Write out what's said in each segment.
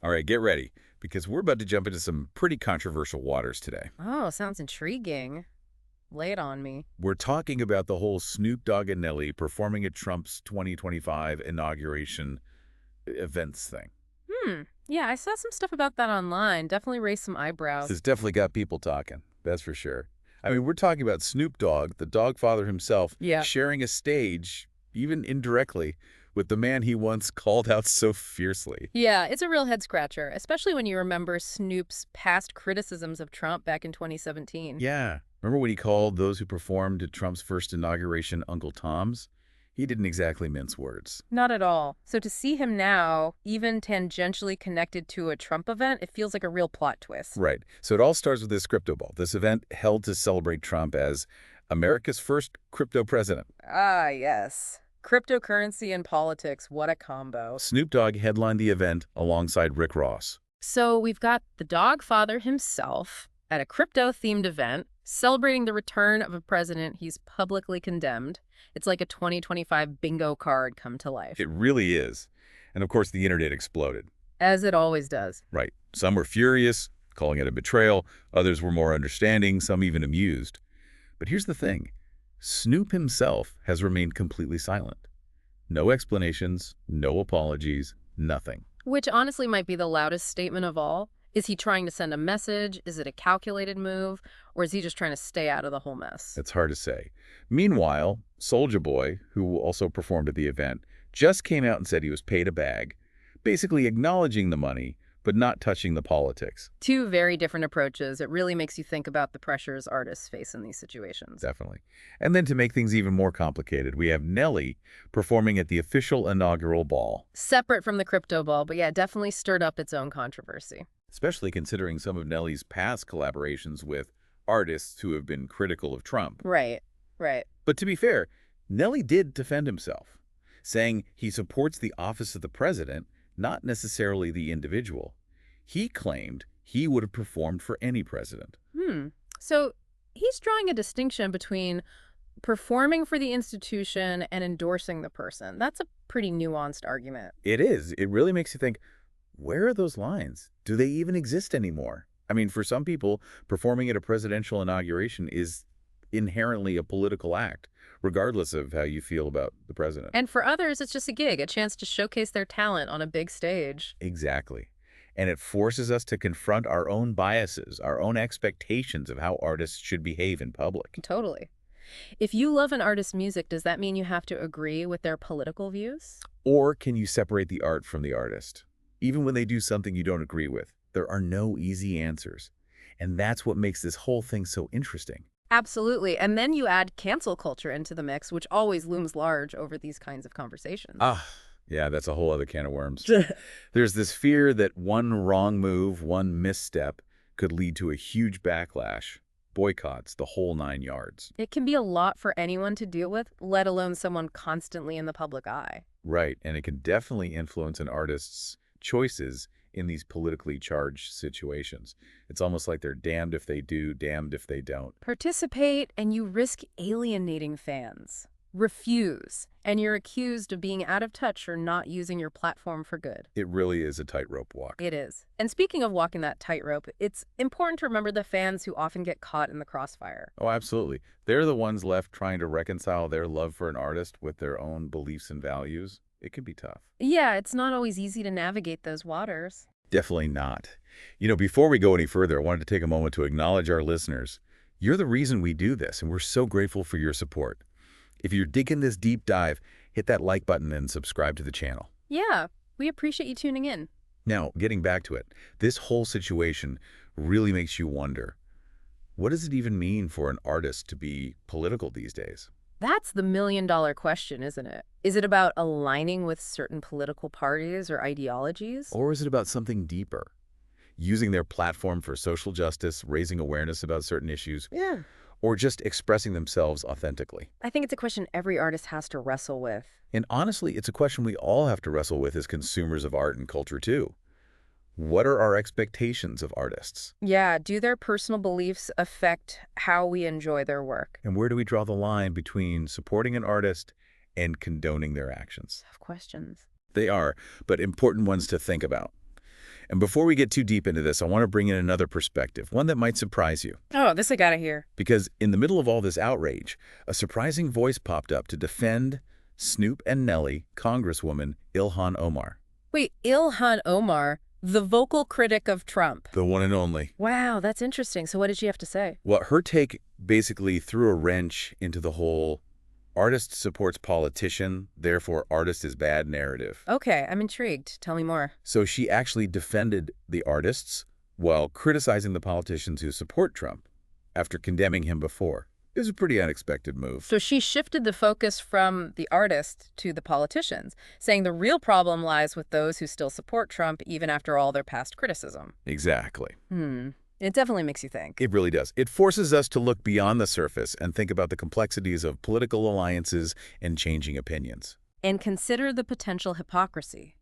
All right, get ready, because we're about to jump into some pretty controversial waters today. Oh, sounds intriguing. Lay it on me. We're talking about the whole Snoop Dogg and Nelly performing at Trump's 2025 inauguration events thing. Yeah, I saw some stuff about that online. Definitely raised some This eyebrows. has definitely got people talking, that's for sure. I mean, we're talking about Snoop Dogg, the dog father himself, Yeah. sharing a stage, even indirectly, with the man he once called out so fiercely. Yeah, it's a real head scratcher, especially when you remember Snoop's past criticisms of Trump back in 2017. Yeah. Remember when he called those who performed at Trump's first inauguration Uncle Toms? He didn't exactly mince words. Not at all. So to see him now, even tangentially connected to a Trump event, it feels like a real plot twist. Right. So it all starts with this crypto ball, this event held to celebrate Trump as America's first crypto president. Ah, yes. Cryptocurrency and politics, what a combo. Snoop Dogg headlined the event alongside Rick Ross. So we've got the dog father himself at a crypto-themed event celebrating the return of a president he's publicly condemned. It's like a 2025 bingo card come to life, It really is. And of course, the internet exploded. as it always does. Right. Some were furious, calling it a betrayal. Others were more understanding, some even amused. But here's the thing. Snoop himself has remained completely silent. No explanations, no apologies, nothing. Which honestly might be the loudest statement of all. Is he trying to send a message? Is it a calculated move? Or is he just trying to stay out of the whole mess? It's hard to say. Meanwhile, Soulja Boy, who also performed at the event, just came out and said he was paid a bag, basically acknowledging the money, but not touching the politics. Two very different approaches. It really makes you think about the pressures artists face in these situations. Definitely. And then to make things even more complicated, we have Nelly performing at the official inaugural ball, Separate from the crypto ball, but yeah, definitely stirred up its own controversy. especially considering some of Nelly's past collaborations with artists who have been critical of Trump. Right, right. But to be fair, Nelly did defend himself, saying he supports the office of the president, not necessarily the individual. He claimed he would have performed for any president. So he's drawing a distinction between performing for the institution and endorsing the person. That's a pretty nuanced argument. It is. It really makes you think, where are those lines? Do they even exist anymore? I mean, for some people, performing at a presidential inauguration is inherently a political act, regardless of how you feel about the president. And for others, it's just a gig, a chance to showcase their talent on a big stage. Exactly. And it forces us to confront our own biases, our own expectations of how artists should behave in public. Totally. If you love an artist's music, does that mean you have to agree with their political views? Or can you separate the art from the artist? Even when they do something you don't agree with, there are no easy answers. And that's what makes this whole thing so interesting. Absolutely. And then you add cancel culture into the mix, which always looms large over these kinds of conversations. Yeah, that's a whole other can of worms. There's this fear that one wrong move, one misstep, could lead to a huge backlash, boycotts, the whole 9 yards. It can be a lot for anyone to deal with, let alone someone constantly in the public eye. Right, and it can definitely influence an artist's choices in these politically charged situations. It's almost like they're damned if they do, damned if they don't. Participate and you risk alienating fans. Refuse, and you're accused of being out of touch or not using your platform for good. It really is a tightrope walk. It is. And speaking of walking that tightrope, it's important to remember the fans who often get caught in the crossfire. Oh, absolutely. They're the ones left trying to reconcile their love for an artist with their own beliefs and values. It can be tough. Yeah, it's not always easy to navigate those waters. Definitely not. You know, before we go any further, I wanted to take a moment to acknowledge our listeners. You're the reason we do this, and we're so grateful for your support. If you're digging this deep dive, hit that like button and subscribe to the channel. Yeah, we appreciate you tuning in. Now, getting back to it, this whole situation really makes you wonder, what does it even mean for an artist to be political these days? That's the million-dollar question, isn't it? Is it about aligning with certain political parties or ideologies? Or is it about something deeper? Using their platform for social justice, raising awareness about certain issues, Yeah. or just expressing themselves authentically? I think it's a question every artist has to wrestle with. And honestly, it's a question we all have to wrestle with as consumers of art and culture too. What are our expectations of artists? Yeah, do their personal beliefs affect how we enjoy their work? And where do we draw the line between supporting an artist and condoning their actions? Tough questions. They are, but important ones to think about. And before we get too deep into this, I want to bring in another perspective, one that might surprise you. Oh, this I gotta hear. Because in the middle of all this outrage, a surprising voice popped up to defend Snoop and Nelly Congresswoman Ilhan Omar. Wait, Ilhan Omar, the vocal critic of Trump. The one and only. Wow, that's interesting. So what did she have to say? Well, her take basically threw a wrench into the whole artist supports politician, therefore artist is bad narrative. Okay, I'm intrigued. Tell me more. So she actually defended the artists while criticizing the politicians who support Trump after condemning him before. It was a pretty unexpected move. So she shifted the focus from the artist to the politicians, saying the real problem lies with those who still support Trump even after all their past criticism. Exactly. It definitely makes you think. It really does. It forces us to look beyond the surface and think about the complexities of political alliances and changing opinions. And consider the potential hypocrisy.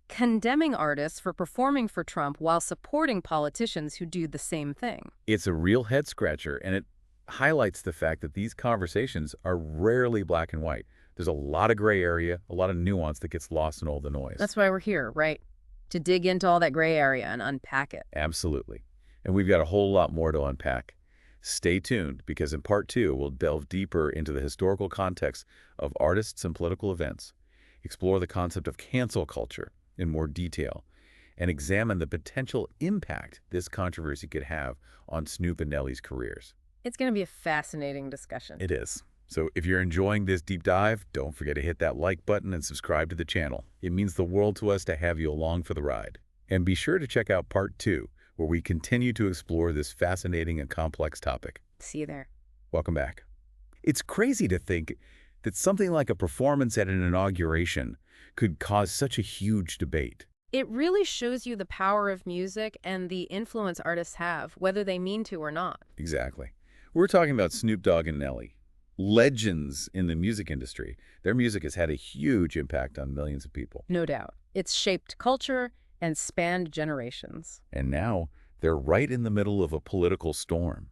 Condemning artists for performing for Trump while supporting politicians who do the same thing. It's a real head-scratcher, and it highlights the fact that these conversations are rarely black and white. There's a lot of gray area, a lot of nuance that gets lost in all the noise. That's why we're here, right? To dig into all that gray area and unpack it. Absolutely. And we've got a whole lot more to unpack. Stay tuned, because in Part 2, we'll delve deeper into the historical context of artists and political events, explore the concept of cancel culture in more detail, and examine the potential impact this controversy could have on Snoop and Nelly's careers. It's going to be a fascinating discussion. It is. So if you're enjoying this deep dive, don't forget to hit that like button and subscribe to the channel. It means the world to us to have you along for the ride. And be sure to check out Part 2, where we continue to explore this fascinating and complex topic. See you there. Welcome back. It's crazy to think that something like a performance at an inauguration could cause such a huge debate. It really shows you the power of music and the influence artists have, whether they mean to or not. Exactly. We're talking about Snoop Dogg and Nelly, legends in the music industry. Their music has had a huge impact on millions of people. No doubt. It's shaped culture and spanned generations. And now they're right in the middle of a political storm,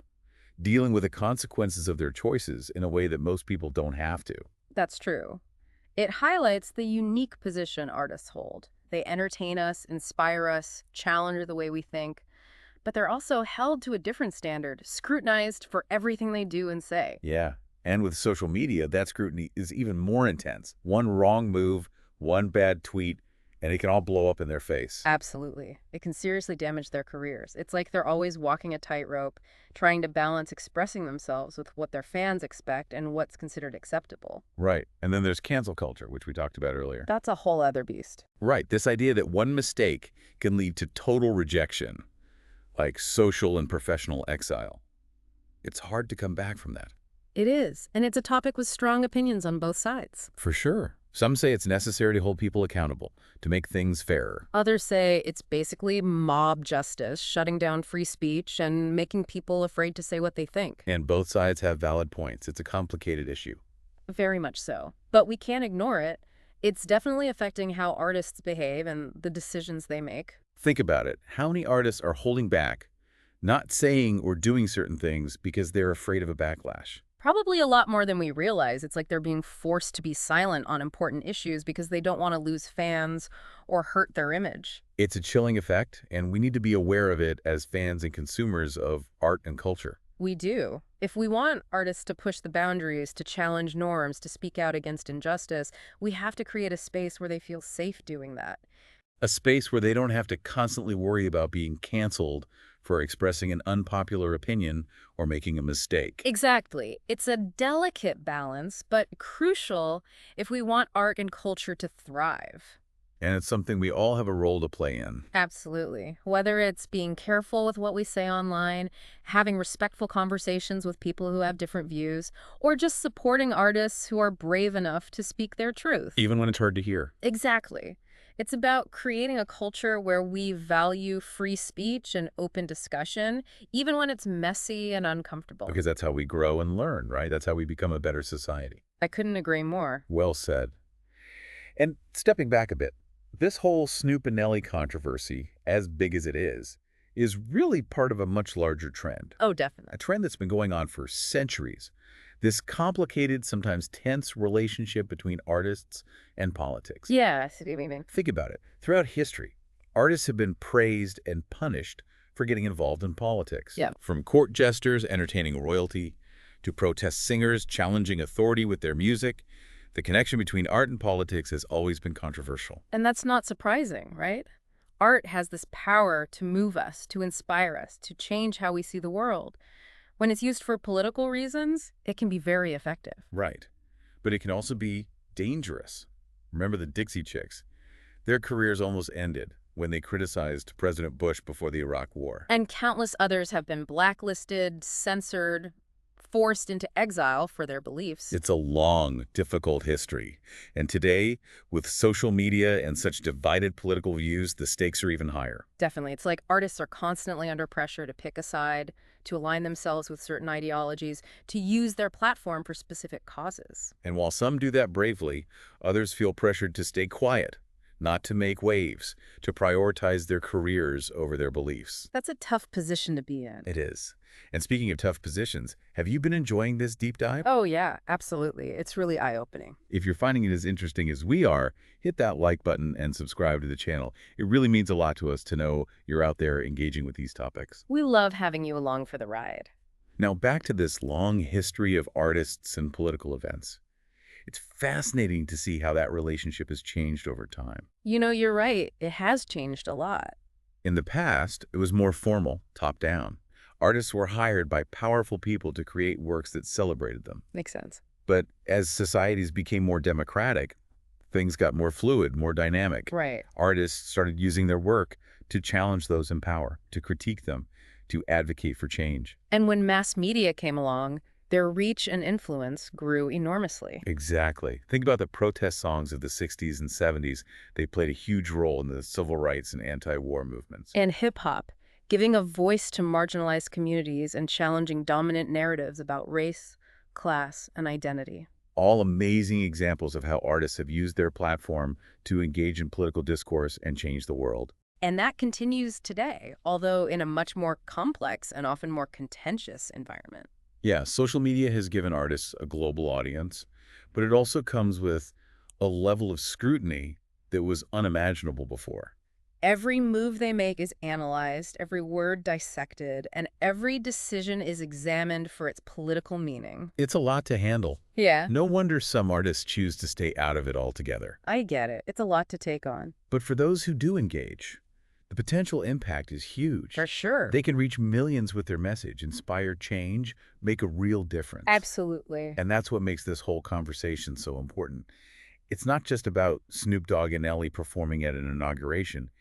dealing with the consequences of their choices in a way that most people don't have to. That's true. It highlights the unique position artists hold. They entertain us, inspire us, challenge the way we think, but they're also held to a different standard, scrutinized for everything they do and say. Yeah, and with social media, that scrutiny is even more intense. One wrong move, one bad tweet, and it can all blow up in their face. Absolutely. It can seriously damage their careers. It's like they're always walking a tightrope, trying to balance expressing themselves with what their fans expect and what's considered acceptable. Right. And then there's cancel culture, which we talked about earlier. That's a whole other beast. Right. This idea that one mistake can lead to total rejection, like social and professional exile. It's hard to come back from that. It is. And it's a topic with strong opinions on both sides. For sure. Some say it's necessary to hold people accountable, to make things fairer. Others say it's basically mob justice, shutting down free speech and making people afraid to say what they think. And both sides have valid points. It's a complicated issue. Very much so. But we can't ignore it. It's definitely affecting how artists behave and the decisions they make. Think about it. How many artists are holding back, not saying or doing certain things because they're afraid of a backlash? Probably a lot more than we realize. It's like they're being forced to be silent on important issues because they don't want to lose fans or hurt their image. It's a chilling effect, and we need to be aware of it as fans and consumers of art and culture. We do. If we want artists to push the boundaries, to challenge norms, to speak out against injustice, we have to create a space where they feel safe doing that. A space where they don't have to constantly worry about being canceled for expressing an unpopular opinion or making a mistake. Exactly. It's a delicate balance, but crucial if we want art and culture to thrive. And it's something we all have a role to play in. Absolutely. Whether it's being careful with what we say online, having respectful conversations with people who have different views, or just supporting artists who are brave enough to speak their truth. Even when it's hard to hear. Exactly. It's about creating a culture where we value free speech and open discussion, even when it's messy and uncomfortable. Because that's how we grow and learn, right? That's how we become a better society. I couldn't agree more. Well said. And stepping back a bit, this whole Snoop and Nelly controversy, as big as it is really part of a much larger trend. Oh, definitely. A trend that's been going on for centuries. This complicated, sometimes tense relationship between artists and politics. Yeah, I see what you mean. Think about it. Throughout history, artists have been praised and punished for getting involved in politics. Yeah. From court jesters entertaining royalty to protest singers challenging authority with their music, the connection between art and politics has always been controversial. And that's not surprising, right? Art has this power to move us, to inspire us, to change how we see the world. When it's used for political reasons, it can be very effective. Right. But it can also be dangerous. Remember the Dixie Chicks? Their careers almost ended when they criticized President Bush before the Iraq War. And countless others have been blacklisted, censored, forced into exile for their beliefs. It's a long, difficult history. And today, with social media and such divided political views, the stakes are even higher. Definitely. It's like artists are constantly under pressure to pick a side, to align themselves with certain ideologies, to use their platform for specific causes. And while some do that bravely, others feel pressured to stay quiet, not to make waves, to prioritize their careers over their beliefs. That's a tough position to be in. It is. And speaking of tough positions, have you been enjoying this deep dive? Oh, yeah, absolutely. It's really eye-opening. If you're finding it as interesting as we are, hit that like button and subscribe to the channel. It really means a lot to us to know you're out there engaging with these topics. We love having you along for the ride. Now back to this long history of artists and political events. It's fascinating to see how that relationship has changed over time. You know, you're right. It has changed a lot. In the past, it was more formal, top-down. Artists were hired by powerful people to create works that celebrated them. Makes sense. But as societies became more democratic, things got more fluid, more dynamic. Right. Artists started using their work to challenge those in power, to critique them, to advocate for change. And when mass media came along, their reach and influence grew enormously. Exactly. Think about the protest songs of the 60s and 70s. They played a huge role in the civil rights and anti-war movements. And hip-hop, giving a voice to marginalized communities and challenging dominant narratives about race, class, and identity. All amazing examples of how artists have used their platform to engage in political discourse and change the world. And that continues today, although in a much more complex and often more contentious environment. Yeah, social media has given artists a global audience, but it also comes with a level of scrutiny that was unimaginable before. Every move they make is analyzed, every word dissected, and every decision is examined for its political meaning. It's a lot to handle. Yeah, No wonder some artists choose to stay out of it altogether. I get it. It's a lot to take on. But for those who do engage, the potential impact is huge. For sure. They can reach millions with their message, inspire change, make a real difference. Absolutely. And that's what makes this whole conversation so important. It's not just about Snoop Dogg and Nelly performing at an inauguration.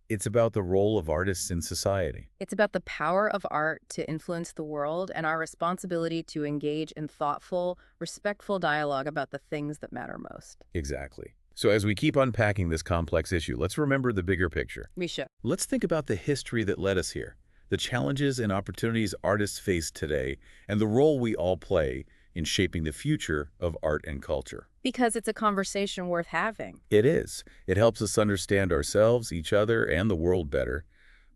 It's about the role of artists in society. It's about the power of art to influence the world and our responsibility to engage in thoughtful, respectful dialogue about the things that matter most. Exactly. So as we keep unpacking this complex issue, let's remember the bigger picture. We should. Let's think about the history that led us here, the challenges and opportunities artists face today, and the role we all play in shaping the future of art and culture. Because it's a conversation worth having. It is. It helps us understand ourselves, each other, and the world better.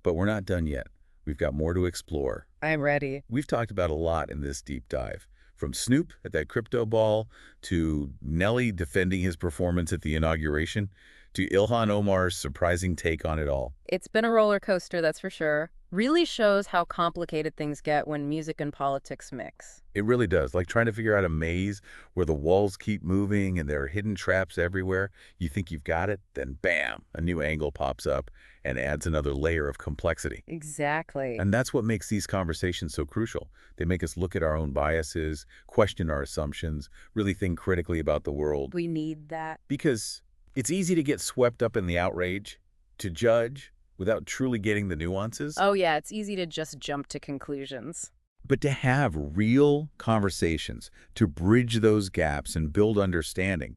But we're not done yet. We've got more to explore. I'm ready. We've talked about a lot in this deep dive. From Snoop at that crypto ball, to Nelly defending his performance at the inauguration, to Ilhan Omar's surprising take on it all. It's been a roller coaster, that's for sure. Really shows how complicated things get when music and politics mix. It really does. Like trying to figure out a maze where the walls keep moving and there are hidden traps everywhere. You think you've got it, then bam, a new angle pops up and adds another layer of complexity. Exactly. And that's what makes these conversations so crucial. They make us look at our own biases, question our assumptions, really think critically about the world. We need that. Because it's easy to get swept up in the outrage, to judge without truly getting the nuances. Oh yeah, it's easy to just jump to conclusions. But to have real conversations, to bridge those gaps and build understanding,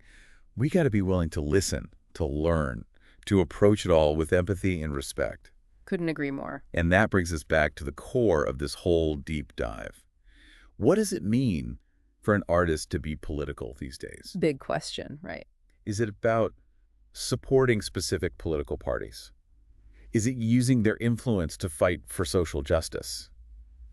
we got to be willing to listen, to learn, to approach it all with empathy and respect. Couldn't agree more. And that brings us back to the core of this whole deep dive. What does it mean for an artist to be political these days? Big question, right? Is it about supporting specific political parties? Is it using their influence to fight for social justice?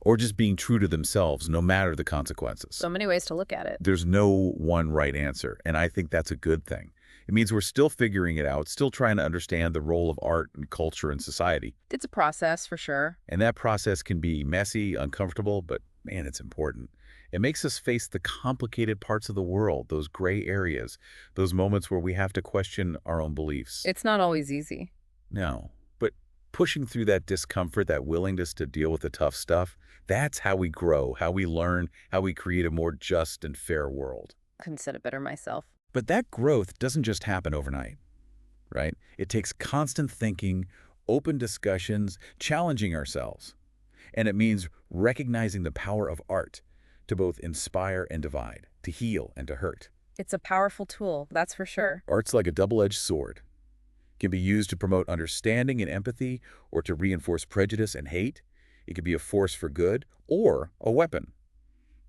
Or just being true to themselves, no matter the consequences? So many ways to look at it. There's no one right answer, and I think that's a good thing. It means we're still figuring it out, still trying to understand the role of art and culture in society. It's a process for sure. And that process can be messy, uncomfortable, but man, it's important. It makes us face the complicated parts of the world, those gray areas, those moments where we have to question our own beliefs. It's not always easy. No, but pushing through that discomfort, that willingness to deal with the tough stuff, that's how we grow, how we learn, how we create a more just and fair world. Couldn't said it better myself. But that growth doesn't just happen overnight, right? It takes constant thinking, open discussions, challenging ourselves. And it means recognizing the power of art to both inspire and divide, to heal and to hurt. It's a powerful tool, that's for sure. Art's like a double-edged sword. It can be used to promote understanding and empathy or to reinforce prejudice and hate. It can be a force for good or a weapon.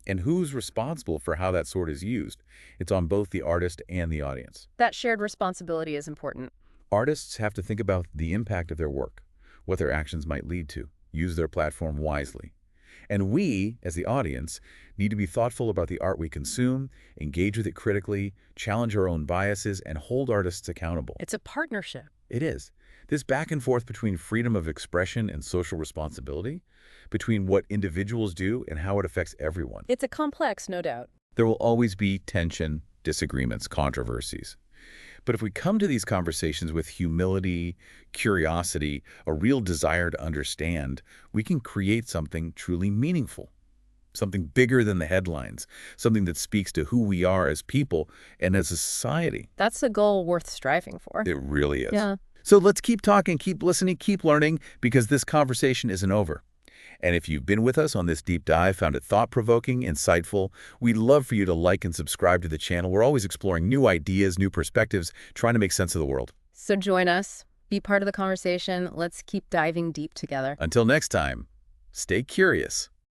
And who's responsible for how that sword is used? It's on both the artist and the audience. That shared responsibility is important. Artists have to think about the impact of their work, what their actions might lead to, use their platform wisely. And we, as the audience, need to be thoughtful about the art we consume, engage with it critically, challenge our own biases, and hold artists accountable. It's a partnership. It is. This back and forth between freedom of expression and social responsibility, between what individuals do and how it affects everyone. It's a complex, no doubt. There will always be tension, disagreements, controversies. But if we come to these conversations with humility, curiosity, a real desire to understand, we can create something truly meaningful, something bigger than the headlines, something that speaks to who we are as people and as a society. That's a goal worth striving for. It really is. Yeah. So let's keep talking, keep listening, keep learning, because this conversation isn't over. And if you've been with us on this deep dive, found it thought-provoking, insightful, we'd love for you to like and subscribe to the channel. We're always exploring new ideas, new perspectives, trying to make sense of the world. So join us, be part of the conversation. Let's keep diving deep together. Until next time, stay curious.